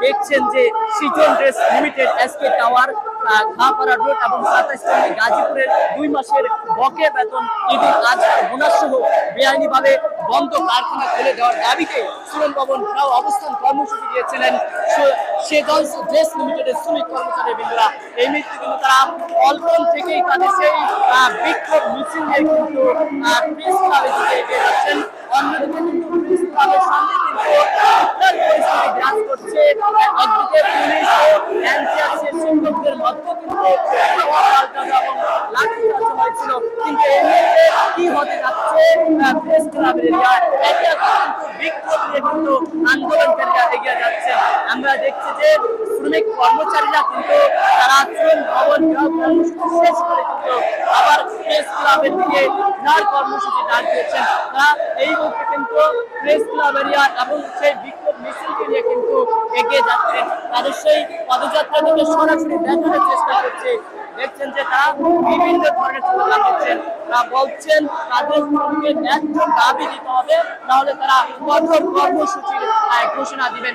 দেখছেন যে Srijan dress limited SK tower Khapara road এবং 27 নম্বর গাজীপুরের 2 মাসের বকেয়া বেতন ঈদুল আজহার বোনাস সহ বেআইনিভাবে বন্ধ কারখানা খুলে দেওয়ার দাবিতে শ্রম ভবন ঘেরাও অবস্থান কর্মসূচি দিয়েছিলেন সেজন্স ড্রেস লিমিটেডের শ্রমিক কর্মচারী বৃন্দরা। এই মুহূর্তে কিন্তু তারা অল্পন থেকেই তাদের সেই বিক্ষোভ মিছিল নিয়ে কিন্তু প্রেস ক্লাবের দিকে এগিয়ে যাচ্ছেন। অন্যদিকে কিন্তু প্রেস ক্লাবের সামনে কিন্তু উত্তাল পরিস্থিতি বিরাজ করছে। একদিকে পুলিশ ও এনসিআরসির শিক্ষকদের মধ্যে কিন্তু এবং লাঠিচার্জ হয়েছিল, কিন্তু এই মুহূর্তে কি হতে যাচ্ছে প্রেস ক্লাবের এরিয়ায় এটা কিন্তু বিক্ষোভ নিয়ে কিন্তু আন্দোলনকারীরা এগিয়ে যাচ্ছে। আমরা দেখছি যে শ্রমিক কর্মচারীরা কিন্তু তারা শ্রম ভবন কর্মসূচি শেষ করে কিন্তু আবার প্রেস ক্লাবের দিকে কর্মসূচি ডাক দিয়েছেন। তারা এই মুহূর্তে কিন্তু প্রেস ক্লাব এরিয়া এবং সেই বিক্ষোভ মিছিলকে নিয়ে কিন্তু এগিয়ে যাচ্ছে। তাদের সেই পদযাত্রা থেকে সরাসরি দেখানোর চেষ্টা করছে। দেখছেন যে তারা বিভিন্ন ধরনের স্লোগান দিচ্ছেন। তারা বলছেন তাদের ন্যায্য দাবি দিতে হবে, নাহলে তারা কঠোর কর্মসূচির ঘোষণা দিবেন।